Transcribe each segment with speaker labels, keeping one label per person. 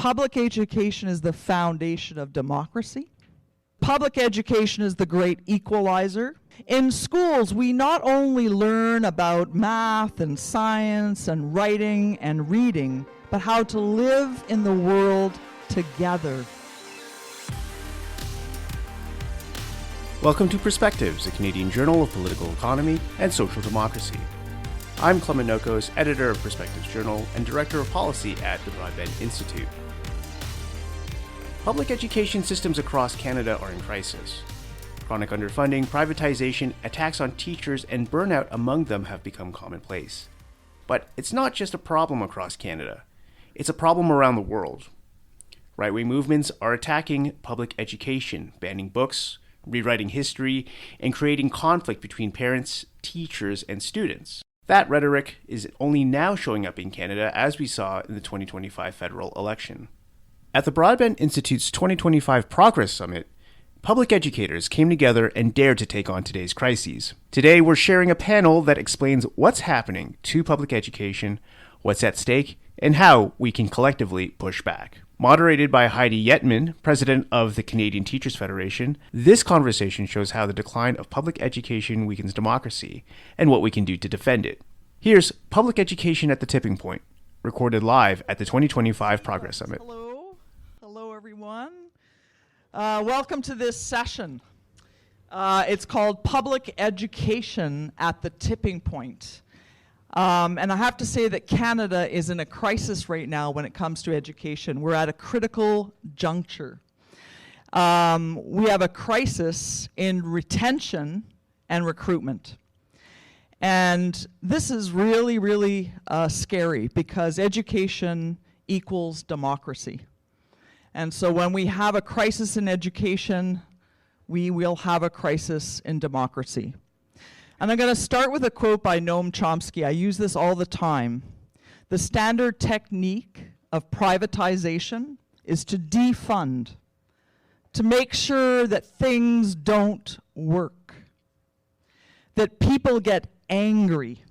Speaker 1: Public education is the foundation of democracy. Public education is the great equalizer. In schools, we not only learn about math and science and writing and reading, but how to live in the world together.
Speaker 2: Welcome to Perspectives, a Canadian journal of political economy and social democracy. I'm Clement Nokos, editor of Perspectives Journal and director of policy at the Broadbent Institute. Public education systems across Canada are in crisis. Chronic underfunding, privatization, attacks on teachers, and burnout among them have become commonplace. But it's not just a problem across Canada. It's a problem around the world. Right-wing movements are attacking public education, banning books, rewriting history, and creating conflict between parents, teachers, and students. That rhetoric is only now showing up in Canada, as we saw in the 2025 federal election. At the Broadbent Institute's 2025 Progress Summit, public educators came together and dared to take on today's crises. Today, we're sharing a panel that explains what's happening to public education, what's at stake, and how we can collectively push back. Moderated by Heidi Yetman, president of the Canadian Teachers Federation, this conversation shows how the decline of public education weakens democracy and what we can do to defend it. Here's Public Education at the Tipping Point, recorded live at the 2025 Progress Summit.
Speaker 1: Hello everyone. Welcome to this session. It's called Public Education at the Tipping Point. And I have to say that Canada is in a crisis right now when it comes to education. We're at a critical juncture. We have a crisis in retention and recruitment. And this is really, really scary because education equals democracy. And so when we have a crisis in education, we will have a crisis in democracy. And I'm going to start with a quote by Noam Chomsky. I use this all the time. The standard technique of privatization is to defund, to make sure that things don't work, that people get angry,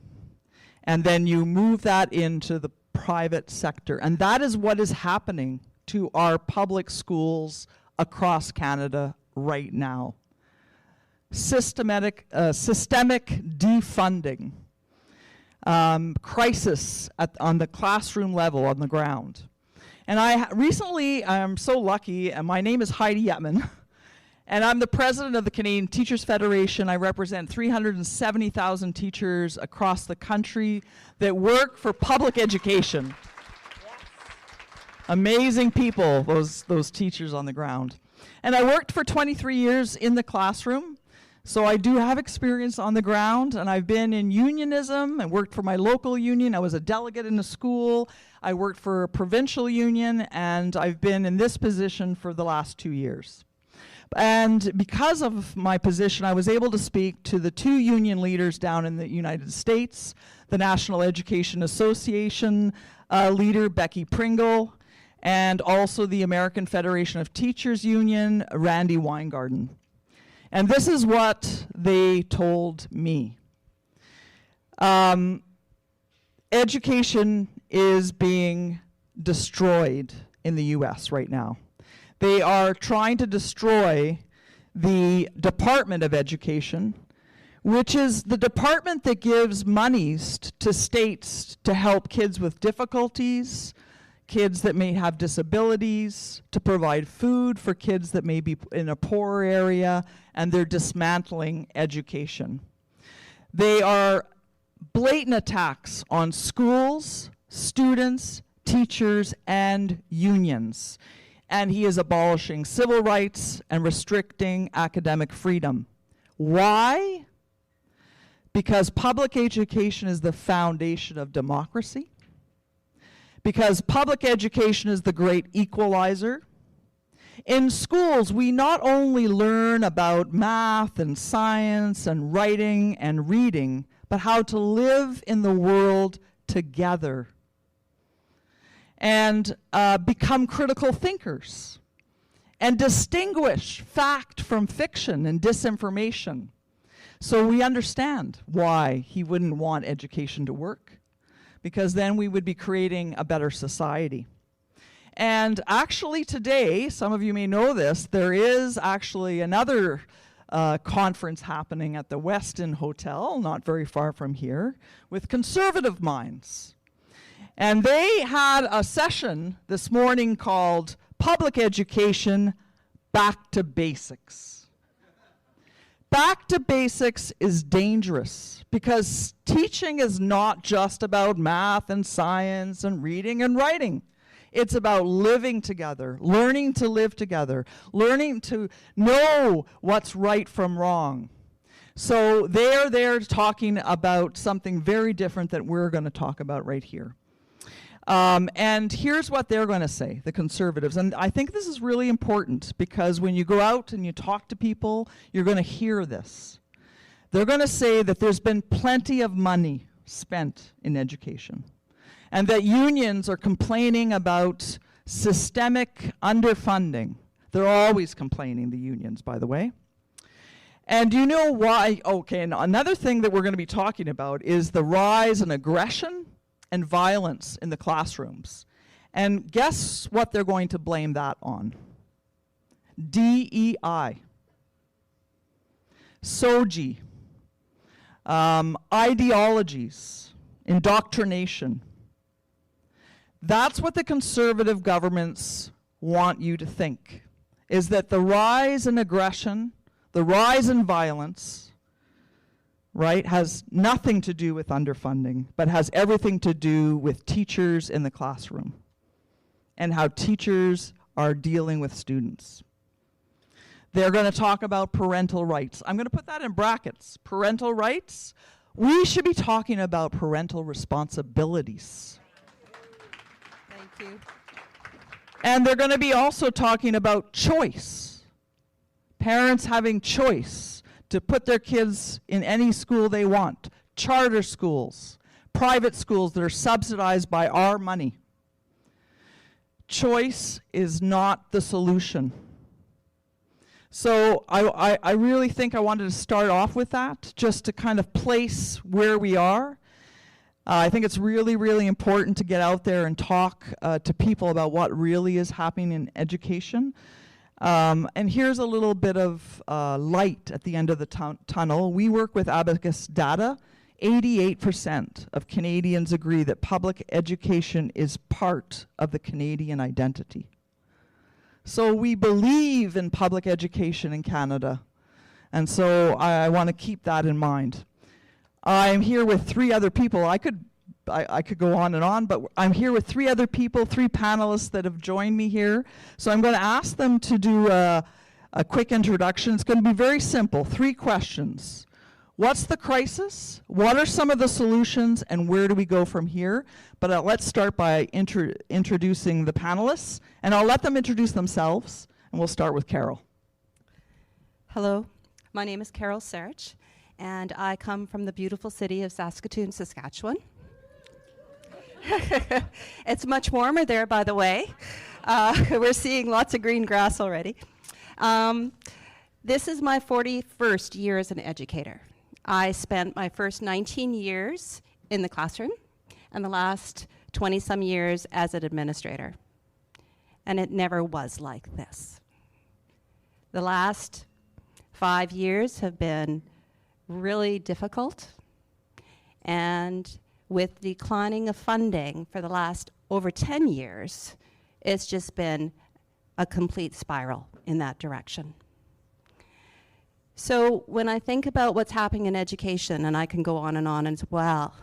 Speaker 1: and then you move that into the private sector. And that is what is happening to our public schools across Canada right now. Systemic defunding, crisis on the classroom level, on the ground. And I'm so lucky, and my name is Heidi Yetman, and I'm the president of the Canadian Teachers Federation. I represent 370,000 teachers across the country that work for public education. Yes. Amazing people, those teachers on the ground. And I worked for 23 years in the classroom. So I do have experience on the ground, and I've been in unionism and worked for my local union. I was a delegate in a school. I worked for a provincial union, and I've been in this position for the last 2 years. And because of my position, I was able to speak to the two union leaders down in the United States, the National Education Association leader, Becky Pringle, and also the American Federation of Teachers Union, Randy Weingarten. And this is what they told me. Education is being destroyed in the US right now. They are trying to destroy the Department of Education, which is the department that gives monies to states to help kids with difficulties, kids that may have disabilities, to provide food for kids that may be in a poorer area, and they're dismantling education. They are blatant attacks on schools, students, teachers, and unions. And he is abolishing civil rights and restricting academic freedom. Why? Because public education is the foundation of democracy. Because public education is the great equalizer. In schools, we not only learn about math and science and writing and reading, but how to live in the world together and become critical thinkers and distinguish fact from fiction and disinformation. So we understand why he wouldn't want education to work, because then we would be creating a better society. And actually today, some of you may know this, there is actually another conference happening at the Westin Hotel, not very far from here, with conservative minds. And they had a session this morning called Public Education Back to Basics. Back to basics is dangerous because teaching is not just about math and science and reading and writing. It's about living together, learning to live together, learning to know what's right from wrong. So they're there talking about something very different that we're going to talk about right here. And here's what they're going to say, the conservatives. And I think this is really important because when you go out and you talk to people, you're going to hear this. They're going to say that there's been plenty of money spent in education and that unions are complaining about systemic underfunding. They're always complaining, the unions, by the way. And do you know why? Okay, and another thing that we're going to be talking about is the rise in aggression and violence in the classrooms. And guess what they're going to blame that on? DEI. SOGI. Ideologies. Indoctrination. That's what the conservative governments want you to think, is that the rise in aggression, the rise in violence, right, has nothing to do with underfunding, but has everything to do with teachers in the classroom and how teachers are dealing with students. They're going to talk about parental rights. I'm going to put that in brackets. Parental rights. We should be talking about parental responsibilities.
Speaker 3: Thank you.
Speaker 1: And they're going to be also talking about choice. Parents having choice to put their kids in any school they want. Charter schools, private schools that are subsidized by our money. Choice is not the solution. So I really think I wanted to start off with that, just to kind of place where we are. I think it's really, really important to get out there and talk to people about what really is happening in education. And here's a little bit of light at the end of the tunnel. We work with Abacus data. 88% of Canadians agree that public education is part of the Canadian identity. So we believe in public education in Canada. And so I want to keep that in mind. I'm here with three other people. I could go on, but I'm here with three other people, three panelists that have joined me here. So I'm going to ask them to do a quick introduction. It's going to be very simple. 3 questions. What's the crisis? What are some of the solutions? And where do we go from here? But let's start by introducing the panelists. And I'll let them introduce themselves. And we'll start with Carol.
Speaker 3: Hello, my name is Carol Sarich, and I come from the beautiful city of Saskatoon, Saskatchewan. It's much warmer there, by the way. We're seeing lots of green grass already. This is my 41st year as an educator. I spent my first 19 years in the classroom and the last 20-some years as an administrator. And it never was like this. The last 5 years have been really difficult, and with declining of funding for the last over 10 years, it's just been a complete spiral in that direction. So when I think about what's happening in education, and I can go on and as well,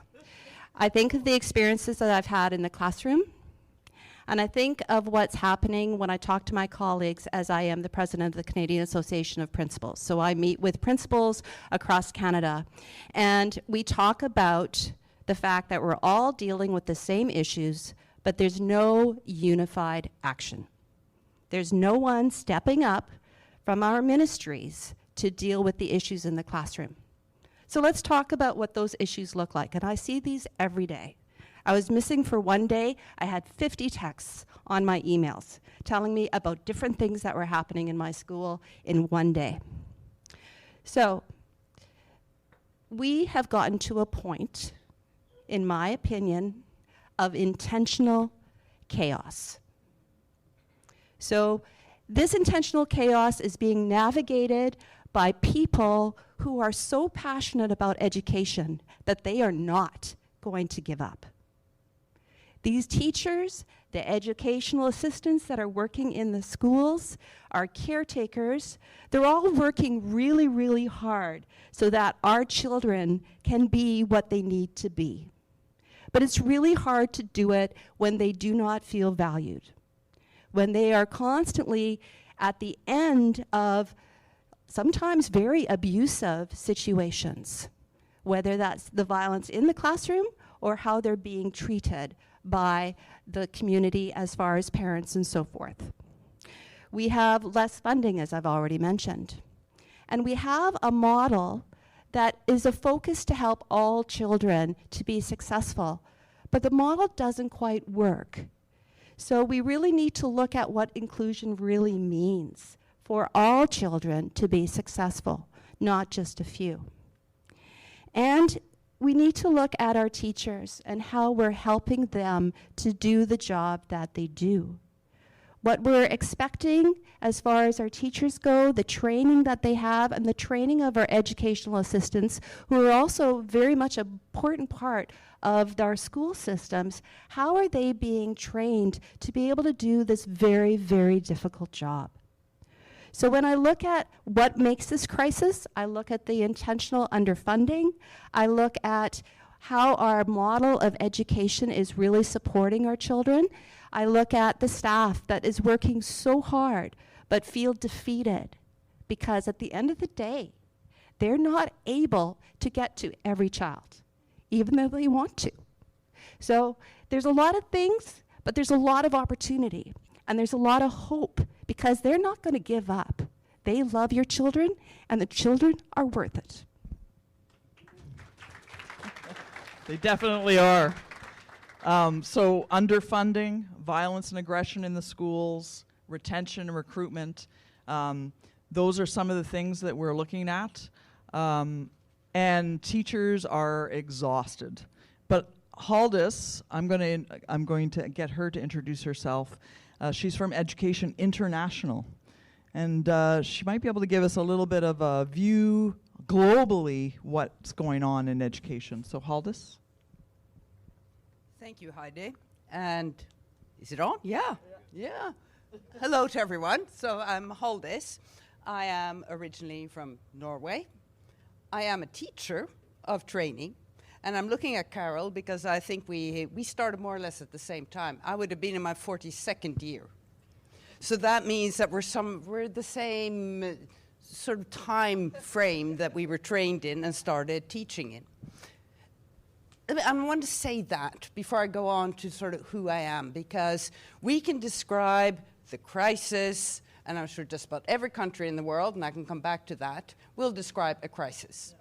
Speaker 3: I think of the experiences that I've had in the classroom, and I think of what's happening when I talk to my colleagues, as I am the president of the Canadian Association of Principals. So I meet with principals across Canada, and we talk about the fact that we're all dealing with the same issues, but there's no unified action. There's no one stepping up from our ministries to deal with the issues in the classroom. So let's talk about what those issues look like. And I see these every day. I was missing for one day. I had 50 texts on my emails telling me about different things that were happening in my school in one day. So we have gotten to a point, in my opinion, of intentional chaos. So this intentional chaos is being navigated by people who are so passionate about education that they are not going to give up. These teachers, the educational assistants that are working in the schools, our caretakers, they're all working really, really hard so that our children can be what they need to be. But it's really hard to do it when they do not feel valued, when they are constantly at the end of sometimes very abusive situations, whether that's the violence in the classroom or how they're being treated by the community as far as parents and so forth. We have less funding, as I've already mentioned. And we have a model that is a focus to help all children to be successful, but the model doesn't quite work. So we really need to look at what inclusion really means for all children to be successful, not just a few. And we need to look at our teachers and how we're helping them to do the job that they do. What we're expecting as far as our teachers go, the training that they have, and the training of our educational assistants, who are also very much an important part of our school systems, how are they being trained to be able to do this very, very difficult job? So when I look at what makes this crisis, I look at the intentional underfunding. I look at how our model of education is really supporting our children. I look at the staff that is working so hard but feel defeated because at the end of the day, they're not able to get to every child, even though they want to. So there's a lot of things, but there's a lot of opportunity. And there's a lot of hope because they're not going to give up. They love your children, and the children are worth it.
Speaker 1: They definitely are. So underfunding, violence and aggression in the schools, retention and recruitment, those are some of the things that we're looking at. And teachers are exhausted. But Haldis, I'm going to get her to introduce herself. She's from Education International, and she might be able to give us a little bit of a view globally what's going on in education. So Haldis?
Speaker 4: Thank you, Heidi. And is it on? Yeah. Hello to everyone. So I'm Haldis. I am originally from Norway. I am a teacher of training. And I'm looking at Carol because I think we started more or less at the same time. I would have been in my 42nd year. So that means that we're the same sort of time frame that we were trained in and started teaching in. I want to say that before I go on to sort of who I am, because we can describe the crisis, and I'm sure just about every country in the world, and I can come back to that, will describe a crisis.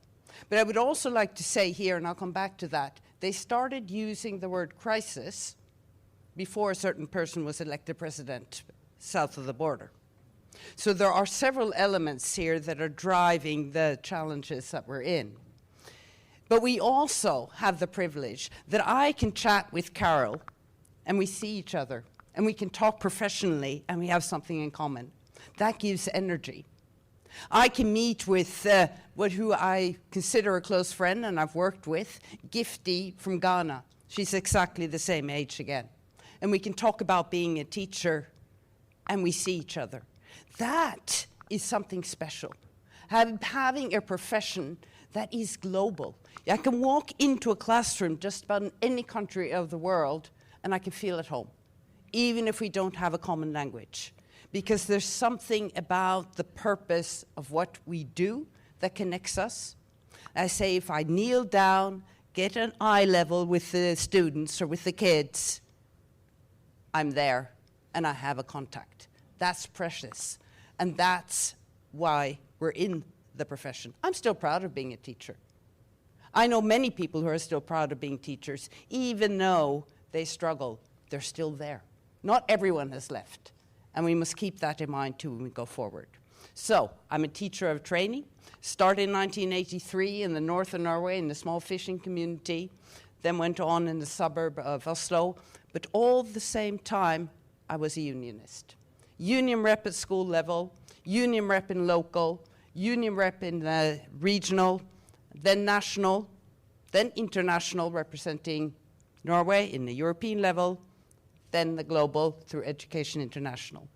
Speaker 4: But I would also like to say here, and I'll come back to that, they started using the word crisis before a certain person was elected president south of the border. So there are several elements here that are driving the challenges that we're in. But we also have the privilege that I can chat with Carol, and we see each other, and we can talk professionally, and we have something in common. That gives energy. I can meet with who I consider a close friend and I've worked with, Gifty from Ghana. She's exactly the same age again. And we can talk about being a teacher and we see each other. That is something special. Having a profession that is global. I can walk into a classroom just about in any country of the world and I can feel at home, even if we don't have a common language. Because there's something about the purpose of what we do that connects us. I say if I kneel down, get an eye level with the students or with the kids, I'm there and I have a contact. That's precious. And that's why we're in the profession. I'm still proud of being a teacher. I know many people who are still proud of being teachers, even though they struggle, they're still there. Not everyone has left. And we must keep that in mind, too, when we go forward. So, I'm a teacher of training. Started in 1983 in the north of Norway in the small fishing community. Then went on in the suburb of Oslo. But all the same time, I was a unionist. union rep at school level, union rep in local, union rep in regional, then national, then international, representing Norway in the European level, then the global through Education International.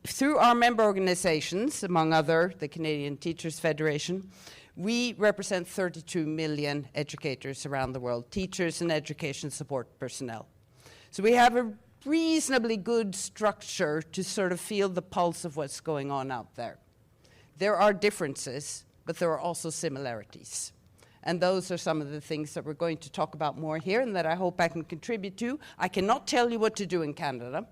Speaker 4: Through our member organizations, among other, the Canadian Teachers Federation, we represent 32 million educators around the world, teachers and education support personnel. So we have a reasonably good structure to sort of feel the pulse of what's going on out there. There are differences, but there are also similarities. And those are some of the things that we're going to talk about more here and that I hope I can contribute to. I cannot tell you what to do in Canada,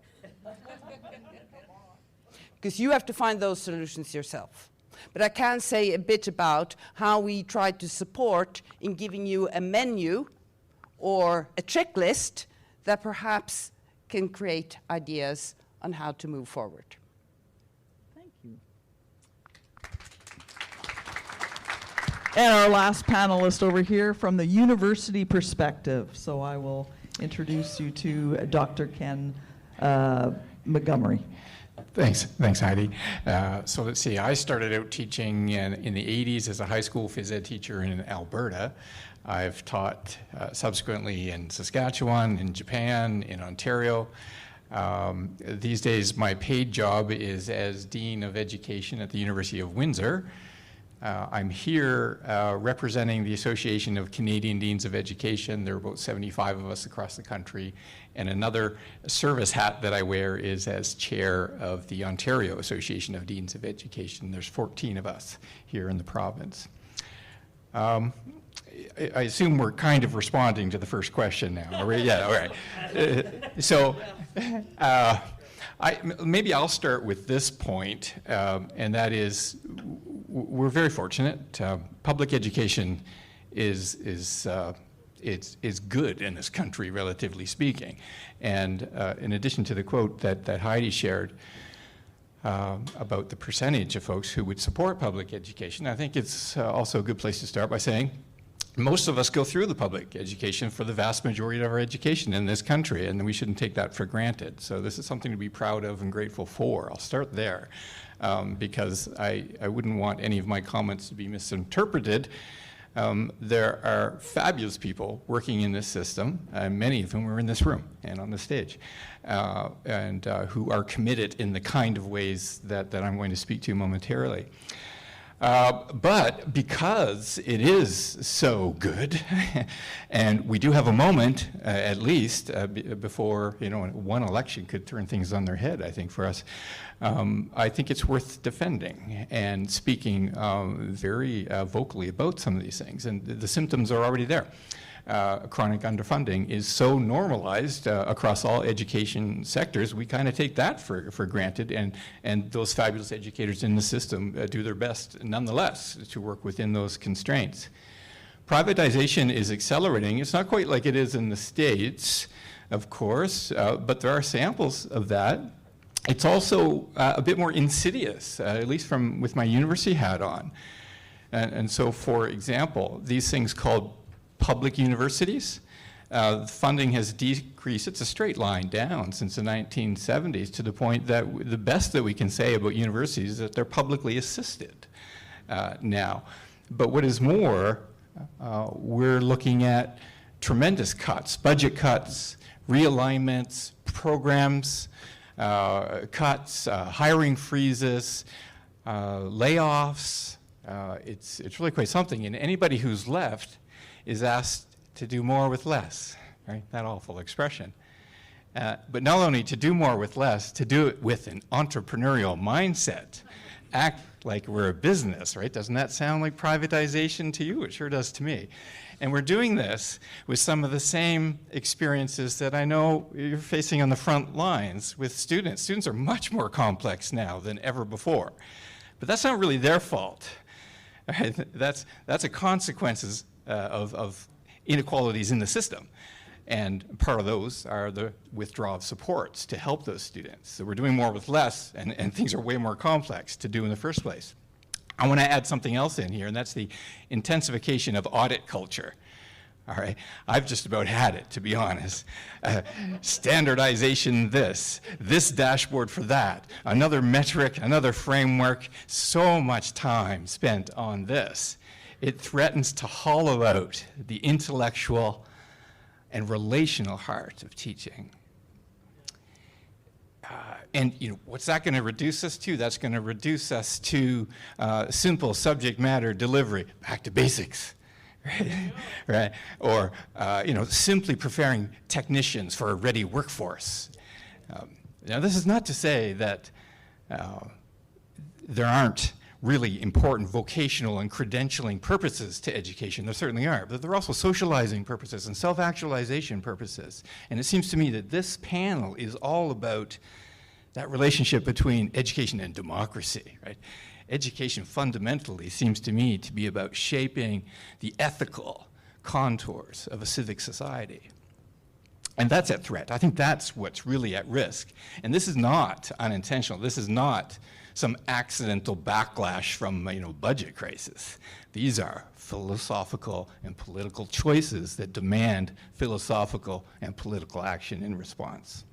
Speaker 4: because you have to find those solutions yourself. But I can say a bit about how we try to support in giving you a menu or a checklist that perhaps can create ideas on how to move forward.
Speaker 1: Thank you. And our last panelist over here from the university perspective. So I will introduce you to Dr. Ken Montgomery.
Speaker 5: Thanks, Heidi. So let's see, I started out teaching in the 80s as a high school phys ed teacher in Alberta. I've taught subsequently in Saskatchewan, in Japan, in Ontario. These days, my paid job is as Dean of Education at the University of Windsor. I'm here representing the Association of Canadian Deans of Education. There are about 75 of us across the country. And another service hat that I wear is as chair of the Ontario Association of Deans of Education. There's 14 of us here in the province. I assume we're kind of responding to the first question now. Yeah, all right. Maybe I'll start with this point, and that is we're very fortunate. Public education is good in this country, relatively speaking. And in addition to the quote that Heidi shared about the percentage of folks who would support public education, I think it's also a good place to start by saying most of us go through the public education for the vast majority of our education in this country, and we shouldn't take that for granted. So this is something to be proud of and grateful for. I'll start there because I wouldn't want any of my comments to be misinterpreted. There are fabulous people working in this system, many of whom are in this room and on the stage, and who are committed in the kind of ways that I'm going to speak to momentarily. But because it is so good, and we do have a moment, at least, before one election could turn things on their head, I think, for us, I think it's worth defending and speaking very vocally about some of these things. And the symptoms are already there. Chronic underfunding is so normalized across all education sectors, we kind of take that for granted, and those fabulous educators in the system do their best nonetheless to work within those constraints. Privatization is accelerating. It's not quite like it is in the States, of course, but there are samples of that. It's also a bit more insidious, at least with my university hat on. And so, for example, these things called public universities, funding has decreased. It's a straight line down since the 1970s to the point that the best that we can say about universities is that they're publicly assisted now. But what is more, we're looking at tremendous cuts, budget cuts, realignments, programs, cuts, hiring freezes, layoffs. It's really quite something. And anybody who's left is asked to do more with less, right? That awful expression. But not only to do more with less, to do it with an entrepreneurial mindset. Act like we're a business, right? Doesn't that sound like privatization to you? It sure does to me. And we're doing this with some of the same experiences that I know you're facing on the front lines with students. Students are much more complex now than ever before. But that's not really their fault. Right? That's a consequences of inequalities in the system. And part of those are the withdrawal of supports to help those students. So we're doing more with less, and things are way more complex to do in the first place. I want to add something else in here, and that's the intensification of audit culture. all right? I've just about had it, to be honest. Standardization this dashboard for that, another metric, another framework, so much time spent on this. It threatens to hollow out the intellectual and relational heart of teaching. And what's that going to reduce us to? That's going to reduce us to simple subject matter delivery, back to basics, right? Right? Or simply preparing technicians for a ready workforce. Now, this is not to say that there aren't really important vocational and credentialing purposes to education. There certainly are, but there are also socializing purposes and self-actualization purposes. And it seems to me that this panel is all about that relationship between education and democracy, right? Education fundamentally seems to me to be about shaping the ethical contours of a civic society. And that's at threat. I think that's what's really at risk. And this is not unintentional. This is not some accidental backlash from budget crisis. These are philosophical and political choices that demand philosophical and political action in response.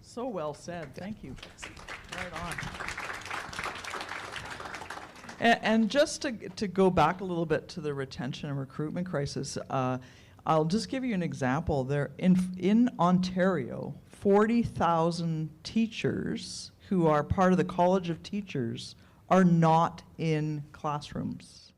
Speaker 1: So well said. Thank you. Right on. And just to go back a little bit to the retention and recruitment crisis, I'll just give you an example. There in Ontario, 40,000 teachers who are part of the College of Teachers are not in classrooms.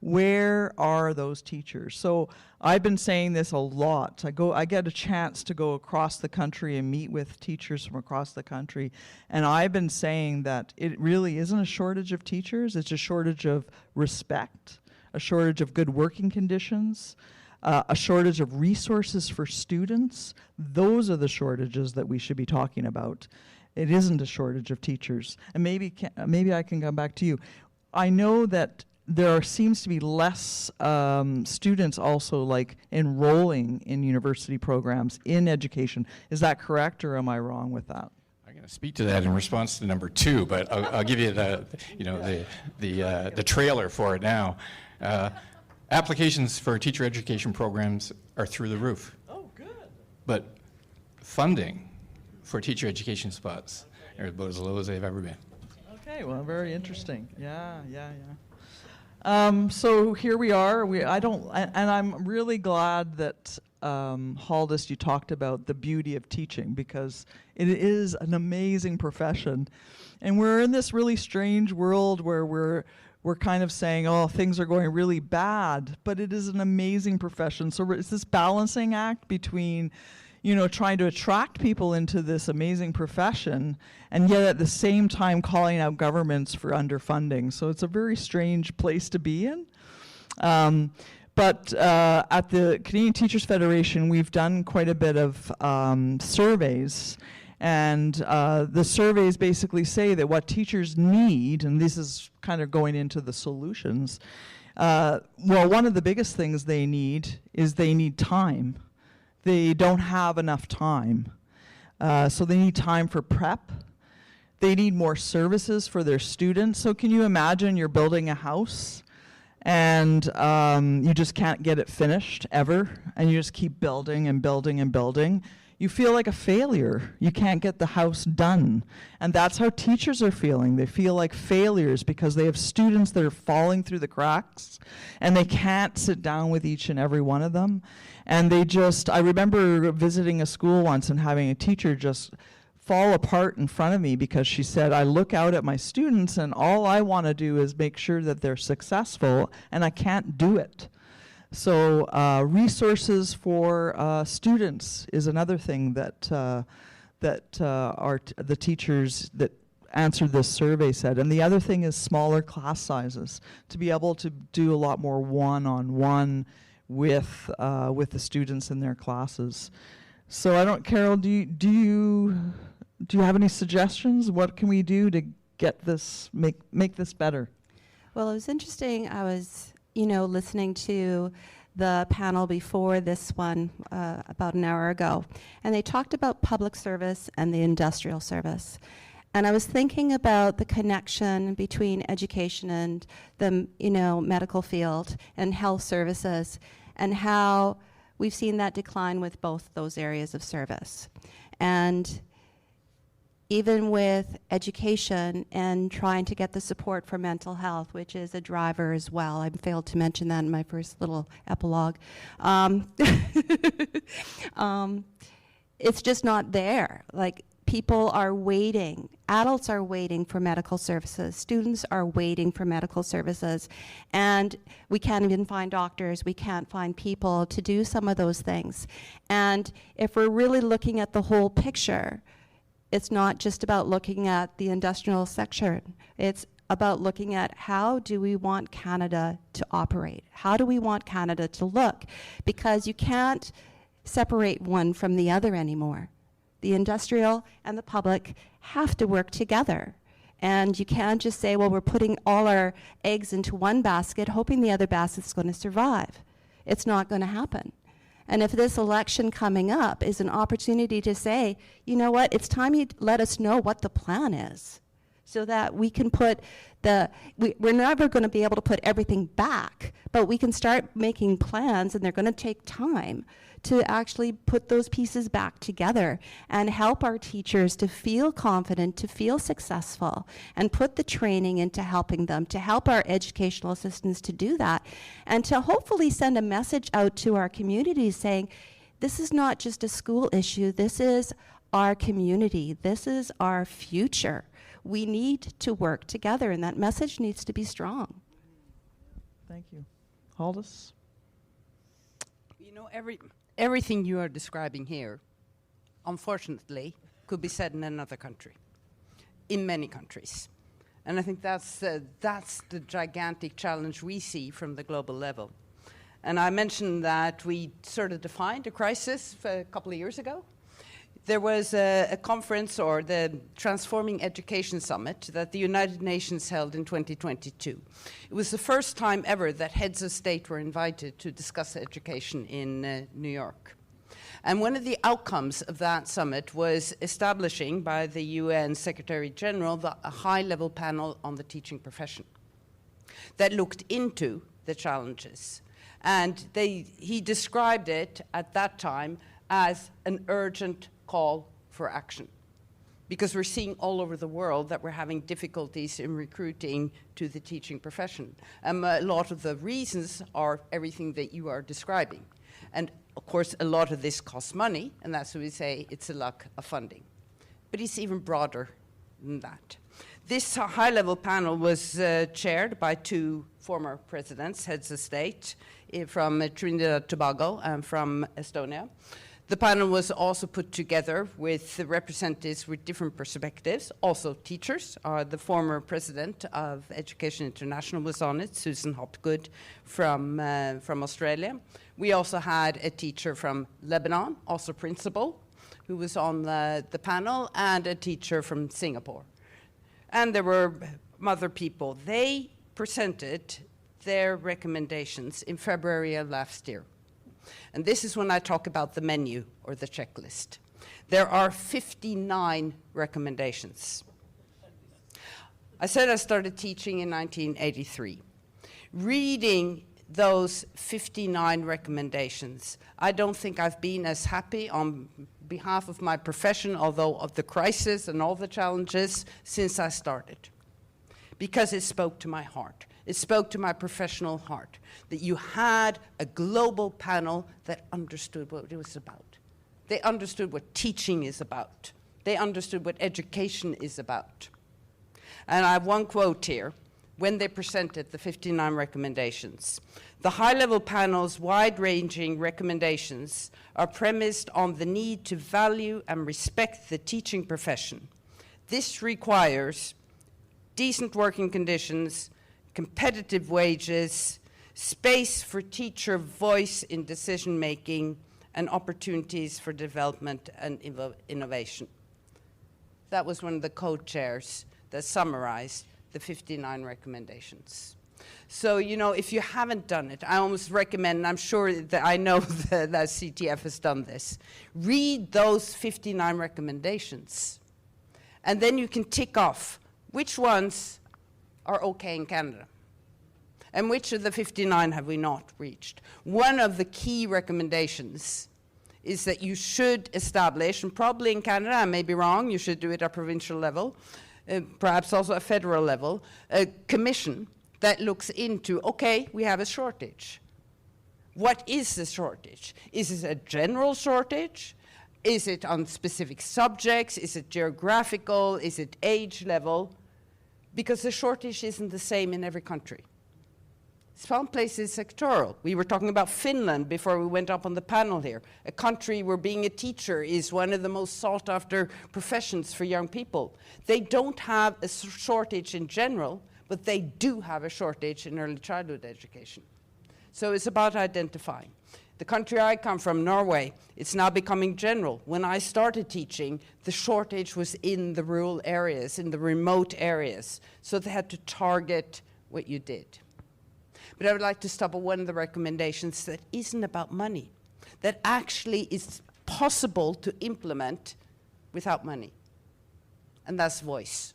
Speaker 1: Where are those teachers? So I've been saying this a lot. I get a chance to go across the country and meet with teachers from across the country, and I've been saying that it really isn't a shortage of teachers, it's a shortage of respect, a shortage of good working conditions, a shortage of resources for students. Those are the shortages that we should be talking about. It isn't a shortage of teachers. And maybe I can come back to you. I know that there seems to be less students also like enrolling in university programs in education. Is that correct, or am I wrong with that?
Speaker 5: I'm going to speak to that in response to number 2, but I'll give you the trailer for it now. Applications for teacher education programs are through the roof.
Speaker 1: Oh, good.
Speaker 5: But funding for teacher education spots are about as low as they've ever been.
Speaker 1: Okay, well, very interesting. Yeah. So here we are. And I'm really glad that Haldis, you talked about the beauty of teaching, because it is an amazing profession, and we're in this really strange world where we're kind of saying, oh, things are going really bad, but it is an amazing profession. So it's this balancing act between trying to attract people into this amazing profession, and yet at the same time calling out governments for underfunding. So it's a very strange place to be in. But at the Canadian Teachers Federation, we've done quite a bit of surveys, and the surveys basically say that what teachers need, and this is kind of going into the solutions, one of the biggest things they need is they need time. They don't have enough time. So they need time for prep. They need more services for their students. So can you imagine you're building a house and you just can't get it finished ever, and you just keep building and building and building? You feel like a failure. You can't get the house done. And that's how teachers are feeling. They feel like failures because they have students that are falling through the cracks, and they can't sit down with each and every one of them. And I remember visiting a school once and having a teacher just fall apart in front of me because she said, I look out at my students and all I want to do is make sure that they're successful, and I can't do it. So resources for students is another thing that the teachers that answered this survey said. And the other thing is smaller class sizes, to be able to do a lot more one-on-one with the students in their classes. So Carol, do you have any suggestions? What can we do to get this, make this better?
Speaker 3: Well, it was interesting. I was listening to the panel before this one about an hour ago, and they talked about public service and the industrial service. And I was thinking about the connection between education and the medical field and health services. and how we've seen that decline with both those areas of service. And even with education and trying to get the support for mental health, which is a driver as well. I failed to mention that in my first little epilogue. It's just not there. Like, people are waiting. Adults are waiting for medical services. Students are waiting for medical services. And we can't even find doctors. We can't find people to do some of those things. And if we're really looking at the whole picture, it's not just about looking at the industrial section. It's about looking at how do we want Canada to operate? How do we want Canada to look? Because you can't separate one from the other anymore. The industrial and the public have to work together. And you can't just say, well, we're putting all our eggs into one basket, hoping the other basket's going to survive. It's not going to happen. And if this election coming up is an opportunity to say, you know what, it's time you let us know what the plan is, so that we can put we're never going to be able to put everything back, but we can start making plans, and they're going to take time to actually put those pieces back together and help our teachers to feel confident, to feel successful, and put the training into helping them, to help our educational assistants to do that, and to hopefully send a message out to our communities saying, this is not just a school issue, this is our community, this is our future. We need to work together, and that message needs to be strong.
Speaker 1: Thank you. Haldis?
Speaker 4: You know, everything you are describing here, unfortunately, could be said in another country, in many countries. And I think that's the gigantic challenge we see from the global level. And I mentioned that we sort of defined a crisis a couple of years ago. There was a conference, or the Transforming Education Summit, that the United Nations held in 2022. It was the first time ever that heads of state were invited to discuss education in New York. And one of the outcomes of that summit was establishing by the UN Secretary General a high-level panel on the teaching profession that looked into the challenges. And he described it at that time as an urgent call for action, because we're seeing all over the world that we're having difficulties in recruiting to the teaching profession. A lot of the reasons are everything that you are describing. And of course, a lot of this costs money, and that's why we say it's a lack of funding. But it's even broader than that. This high-level panel was chaired by two former presidents, heads of state, from Trinidad and Tobago and from Estonia. The panel was also put together with the representatives with different perspectives, also teachers. The former president of Education International was on it, Susan Hopgood from Australia. We also had a teacher from Lebanon, also principal, who was on the panel, and a teacher from Singapore. And there were other people. They presented their recommendations in February of last year. And this is when I talk about the menu or the checklist. There are 59 recommendations. I said I started teaching in 1983. Reading those 59 recommendations, I don't think I've been as happy on behalf of my profession, although of the crisis and all the challenges, since I started. Because it spoke to my heart. It spoke to my professional heart, that you had a global panel that understood what it was about. They understood what teaching is about. They understood what education is about. And I have one quote here, when they presented the 59 recommendations. The high-level panel's wide-ranging recommendations are premised on the need to value and respect the teaching profession. This requires decent working conditions, competitive wages, space for teacher voice in decision-making, and opportunities for development and innovation. That was one of the co-chairs that summarized the 59 recommendations. So, you know, if you haven't done it, I almost recommend, and I'm sure that I know that CTF has done this, read those 59 recommendations, and then you can tick off which ones are okay in Canada. And which of the 59 have we not reached? One of the key recommendations is that you should establish, and probably in Canada, I may be wrong, you should do it at provincial level, perhaps also at federal level, a commission that looks into, okay, we have a shortage. What is the shortage? Is it a general shortage? Is it on specific subjects? Is it geographical? Is it age level? Because the shortage isn't the same in every country. Some places sectoral. We were talking about Finland before we went up on the panel here, a country where being a teacher is one of the most sought after professions for young people. They don't have a shortage in general, but they do have a shortage in early childhood education. So it's about identifying. The country I come from, Norway, it's now becoming general. When I started teaching, the shortage was in the rural areas, in the remote areas. So they had to target what you did. But I would like to stop at one of the recommendations that isn't about money, that actually is possible to implement without money. And that's voice.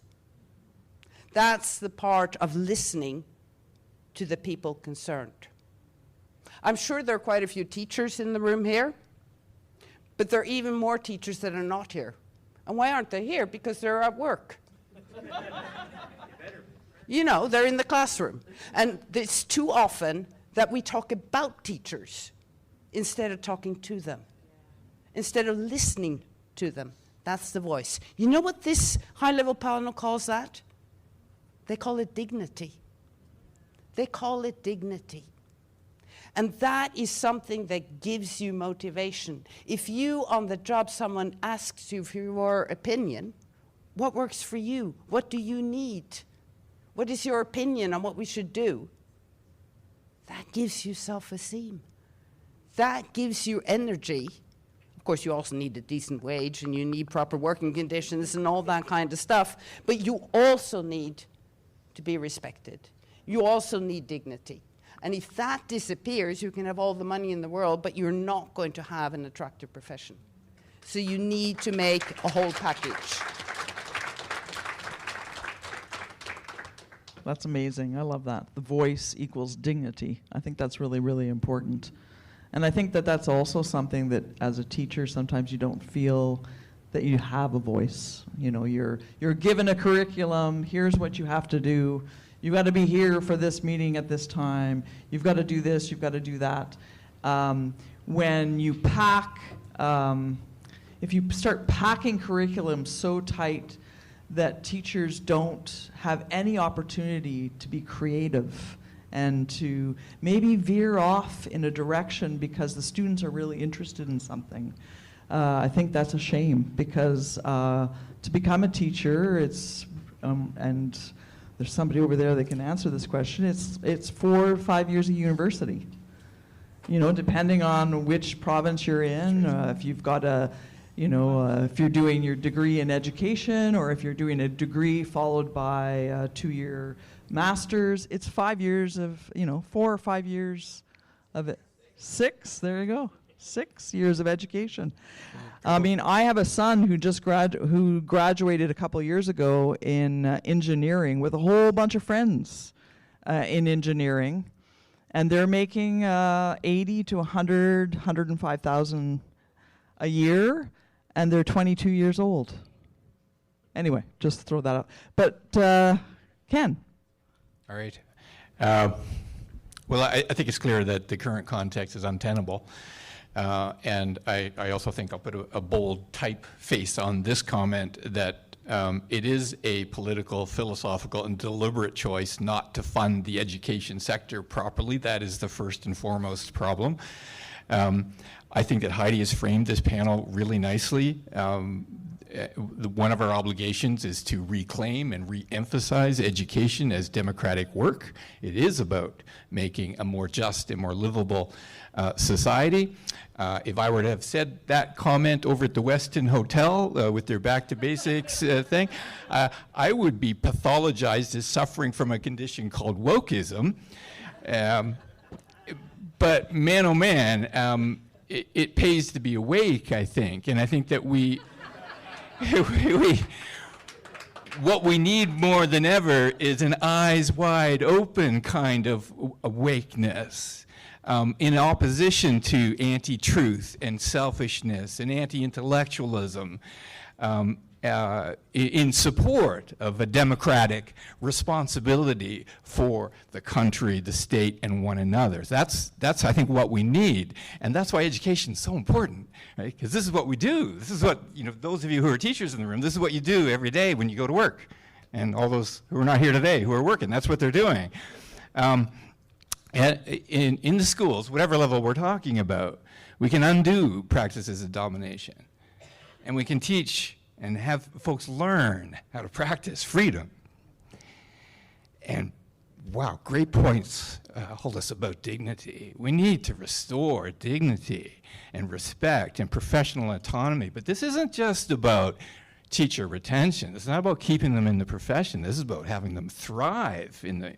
Speaker 4: That's the part of listening to the people concerned. I'm sure there are quite a few teachers in the room here, but there are even more teachers that are not here. And why aren't they here? Because they're at work. You know, they're in the classroom. And it's too often that we talk about teachers instead of talking to them, instead of listening to them. That's the voice. You know what this high-level panel calls that? They call it dignity. They call it dignity. And that is something that gives you motivation. If you, on the job, someone asks you for your opinion, what works for you? What do you need? What is your opinion on what we should do? That gives you self-esteem. That gives you energy. Of course, you also need a decent wage, and you need proper working conditions and all that kind of stuff. But you also need to be respected. You also need dignity. And if that disappears, you can have all the money in the world, but you're not going to have an attractive profession. So you need to make a whole package.
Speaker 1: That's amazing. I love that. The voice equals dignity. I think that's really, really important. And I think that that's also something that as a teacher, sometimes you don't feel that you have a voice. You know, you're given a curriculum, here's what you have to do. You've got to be here for this meeting at this time. You've got to do this, you've got to do that. When you pack, if you start packing curriculum so tight that teachers don't have any opportunity to be creative and to maybe veer off in a direction because the students are really interested in something, I think that's a shame, because to become a teacher, it's, and there's somebody over there that can answer this question, it's 4 or 5 years of university. You know, depending on which province you're in, if you've got a, you know, if you're doing your degree in education, or if you're doing a degree followed by a 2-year master's, it's 5 years of, you know, 4 or 5 years of it. 6, there you go. 6 years of education. I mean, I have a son who just graduated a couple years ago in engineering with a whole bunch of friends in engineering, and they're making 80 to 100, 105,000 a year, and they're 22 years old. Anyway, just throw that out. But Ken.
Speaker 5: All right. Well, I think it's clear that the current context is untenable. And I also think I'll put a bold typeface on this comment that it is a political, philosophical, and deliberate choice not to fund the education sector properly. That is the first and foremost problem. I think that Heidi has framed this panel really nicely. One of our obligations is to reclaim and re-emphasize education as democratic work. It is about making a more just and more livable society. If I were to have said that comment over at the Westin Hotel with their back to basics thing, I would be pathologized as suffering from a condition called wokeism. But man, oh man, it pays to be awake, I think. And I think that we what we need more than ever is an eyes wide open kind of awakeness, in opposition to anti-truth and selfishness and anti-intellectualism, in support of a democratic responsibility for the country, the state, and one another. That's I think, what we need. And that's why education is so important, right? Because this is what we do. This is what, those of you who are teachers in the room, this is what you do every day when you go to work. And all those who are not here today who are working, that's what they're doing. In the schools, whatever level we're talking about, we can undo practices of domination. And we can teach and have folks learn how to practice freedom. And wow, great points, Hollis, about dignity. We need to restore dignity and respect and professional autonomy. But this isn't just about teacher retention. It's not about keeping them in the profession. This is about having them thrive in the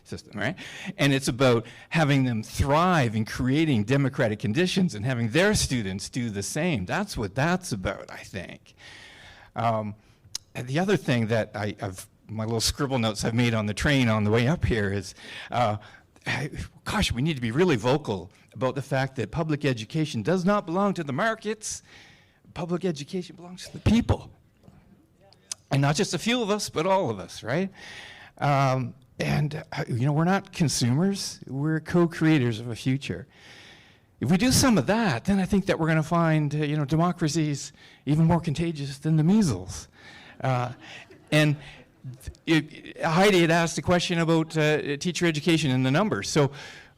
Speaker 5: system, right? And it's about having them thrive in creating democratic conditions and having their students do the same. That's what that's about, I think. And the other thing that my little scribble notes I've made on the train on the way up here is, gosh, we need to be really vocal about the fact that public education does not belong to the markets. Public education belongs to the people. And not just a few of us, but all of us, right? We're not consumers. We're co-creators of a future. If we do some of that, then I think that we're going to find, democracy's even more contagious than the measles. Heidi had asked a question about teacher education and the numbers. So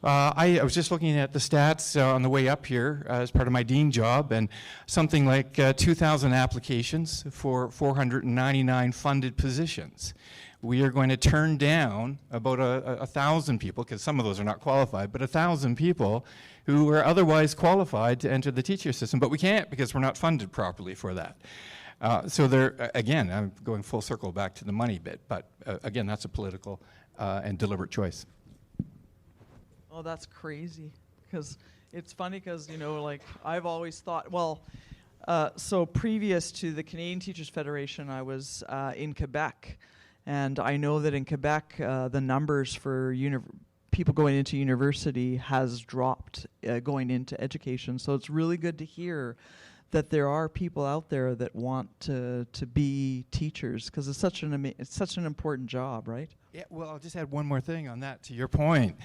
Speaker 5: I was just looking at the stats on the way up here as part of my dean job, and something like 2,000 applications for 499 funded positions. We are going to turn down about 1,000 people, because some of those are not qualified, but 1,000 people who are otherwise qualified to enter the teacher system, but we can't because we're not funded properly for that. So there, again, I'm going full circle back to the money bit, but again, that's a political and deliberate choice.
Speaker 1: Oh, that's crazy. Because it's funny because, I've always thought, so previous to the Canadian Teachers Federation, I was in Quebec. And I know that in Quebec, the numbers for people going into university has dropped going into education. So it's really good to hear that there are people out there that want to be teachers, because it's such an important job, right?
Speaker 5: Yeah, well, I'll just add one more thing on that to your point.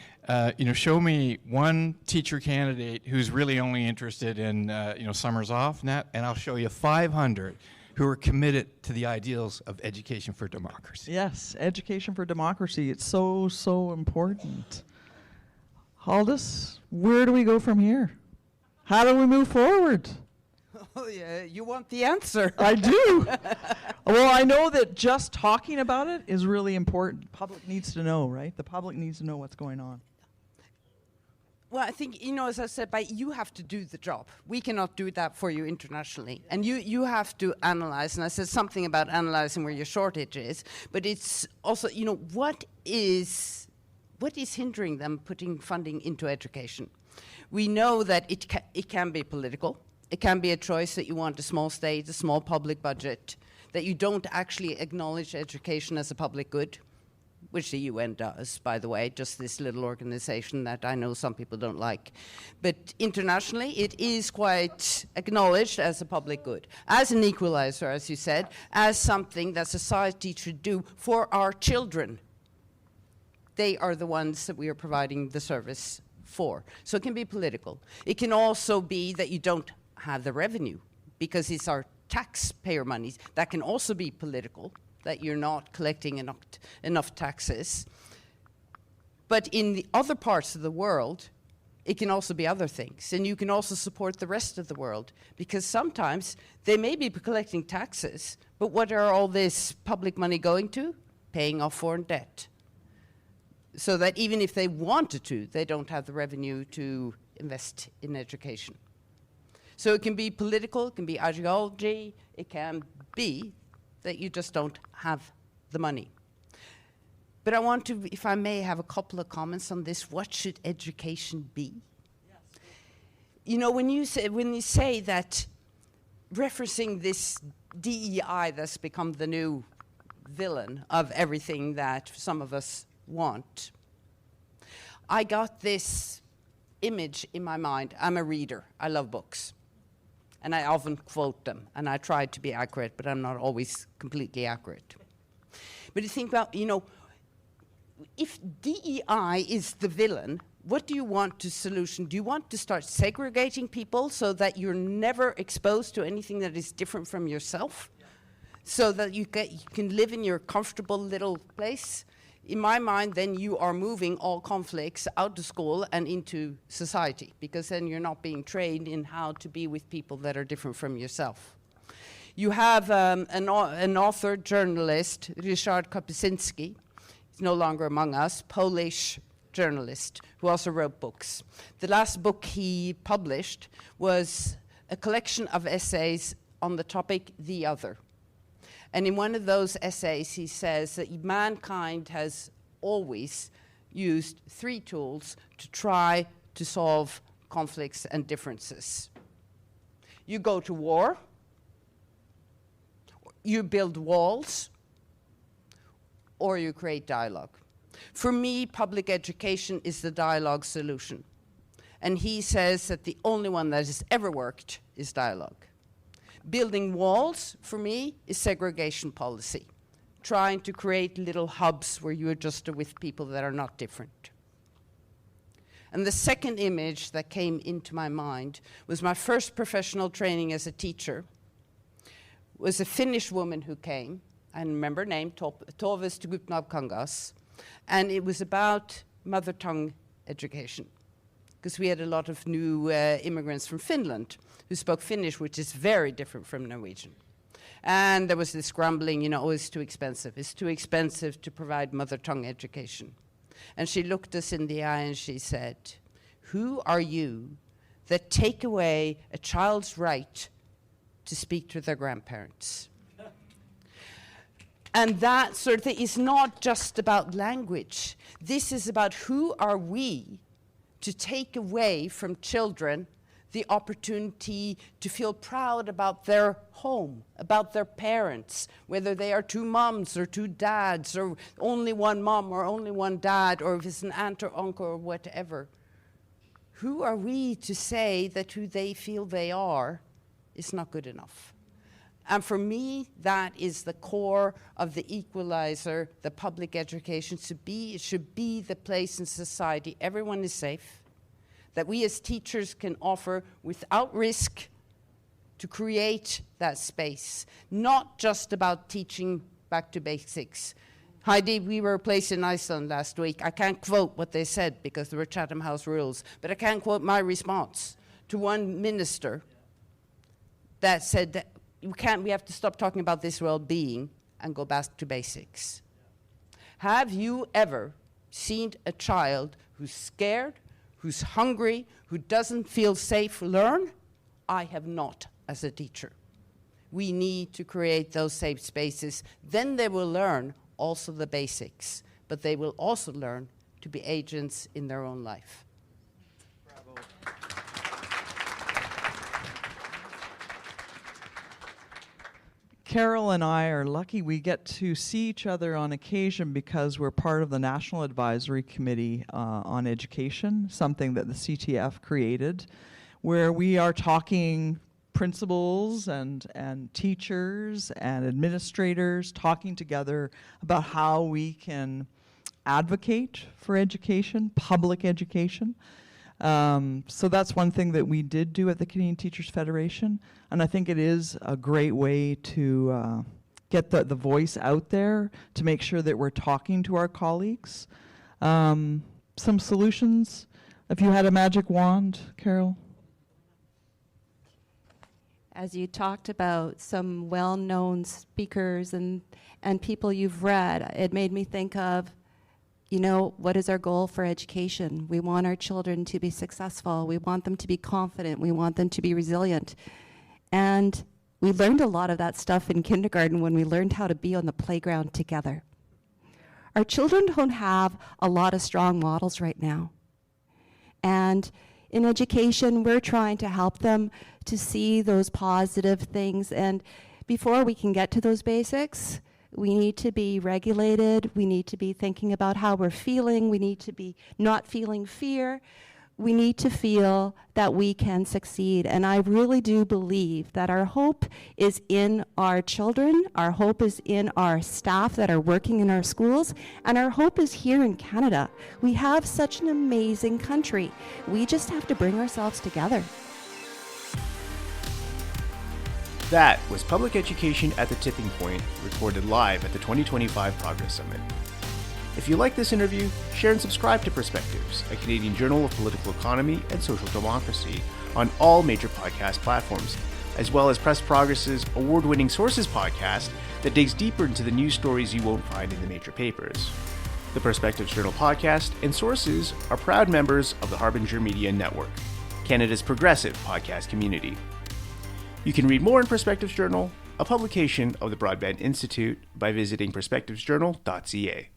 Speaker 5: Show me one teacher candidate who's really only interested in, summers off, and I'll show you 500 who are committed to the ideals of education for democracy.
Speaker 1: Yes, education for democracy. It's so, so important. Haldis, where do we go from here? How do we move forward?
Speaker 4: Oh, yeah, you want the answer.
Speaker 1: I do. Well, I know that just talking about it is really important. The public needs to know, right? The public needs to know what's going on.
Speaker 4: Well, I think, as I said, you have to do the job. We cannot do that for you internationally. And you have to analyze, and I said something about analyzing where your shortage is, but it's also, what is hindering them putting funding into education? We know that it can be political. It can be a choice that you want a small state, a small public budget, that you don't actually acknowledge education as a public good, which the UN does, by the way, just this little organization that I know some people don't like. But internationally, it is quite acknowledged as a public good, as an equalizer, as you said, as something that society should do for our children. They are the ones that we are providing the service for. So it can be political. It can also be that you don't have the revenue because it's our taxpayer monies. That can also be political, that you're not collecting enough taxes. But in the other parts of the world, it can also be other things. And you can also support the rest of the world, because sometimes they may be collecting taxes, but what are all this public money going to? Paying off foreign debt. So that even if they wanted to, they don't have the revenue to invest in education. So it can be political, it can be ideology, it can be that you just don't have the money. But I want to, if I may, have a couple of comments on this. What should education be? Yes. When you say that, referencing this DEI that's become the new villain of everything that some of us want. I got this image in my mind. I'm a reader. I love books. And I often quote them. And I try to be accurate, but I'm not always completely accurate. But you think about, if DEI is the villain, what do you want to solution? Do you want to start segregating people so that you're never exposed to anything that is different from yourself? Yeah. So that you can live in your comfortable little place? In my mind, then you are moving all conflicts out of school and into society, because then you're not being trained in how to be with people that are different from yourself. You have an author, journalist, Ryszard Kapuscinski. He's no longer among us, Polish journalist who also wrote books. The last book he published was a collection of essays on the topic the other. And in one of those essays, he says that mankind has always used 3 tools to try to solve conflicts and differences. You go to war, you build walls, or you create dialogue. For me, public education is the dialogue solution. And he says that the only one that has ever worked is dialogue. Building walls, for me, is segregation policy. Trying to create little hubs where you are just with people that are not different. And the second image that came into my mind was my first professional training as a teacher. Was a Finnish woman who came, I remember her name, Toivosta Gutnav-Kangas, and it was about mother tongue education. Because we had a lot of new immigrants from Finland who spoke Finnish, which is very different from Norwegian. And there was this grumbling, oh, it's too expensive. It's too expensive to provide mother tongue education. And she looked us in the eye and she said, who are you that take away a child's right to speak to their grandparents? And that sort of thing is not just about language. This is about who are we to take away from children the opportunity to feel proud about their home, about their parents, whether they are 2 moms or 2 dads, or only 1 mom or only 1 dad, or if it's an aunt or uncle or whatever. Who are we to say that who they feel they are is not good enough? And for me, that is the core of the equalizer, the public education. It should be the place in society everyone is safe, that we as teachers can offer without risk to create that space. Not just about teaching back to basics. Heidi, we were a place in Iceland last week. I can't quote what they said because there were Chatham House rules, but I can quote my response to one minister that said that we have to stop talking about this well-being and go back to basics. Have you ever seen a child who's scared, who's hungry, who doesn't feel safe learn? I have not as a teacher. We need to create those safe spaces. Then they will learn also the basics, but they will also learn to be agents in their own life.
Speaker 1: Bravo. Carol and I are lucky we get to see each other on occasion because we're part of the National Advisory Committee on Education, something that the CTF created, where we are talking principals and teachers and administrators talking together about how we can advocate for education, public education. So that's one thing that we did do at the Canadian Teachers Federation, and I think it is a great way to get the voice out there, to make sure that we're talking to our colleagues. Some solutions, if you had a magic wand, Carol?
Speaker 3: As you talked about some well-known speakers and people you've read, it made me think of, what is our goal for education? We want our children to be successful. We want them to be confident. We want them to be resilient. And we learned a lot of that stuff in kindergarten when we learned how to be on the playground together. Our children don't have a lot of strong models right now. And in education, we're trying to help them to see those positive things. And before we can get to those basics, We need to be regulated. We need to be thinking about how we're feeling. We need to be not feeling fear. We need to feel that we can succeed. And I really do believe that our hope is in our children, our hope is in our staff that are working in our schools, and our hope is here in Canada. We have such an amazing country. We just have to bring ourselves together.
Speaker 2: That was Public Education at the Tipping Point, recorded live at the 2025 Progress Summit. If you like this interview, share and subscribe to Perspectives, a Canadian journal of political economy and social democracy, on all major podcast platforms, as well as Press Progress's award-winning Sources podcast that digs deeper into the news stories you won't find in the major papers. The Perspectives Journal podcast and Sources are proud members of the Harbinger Media Network, Canada's progressive podcast community. You can read more in Perspectives Journal, a publication of the Broadbent Institute, by visiting perspectivesjournal.ca.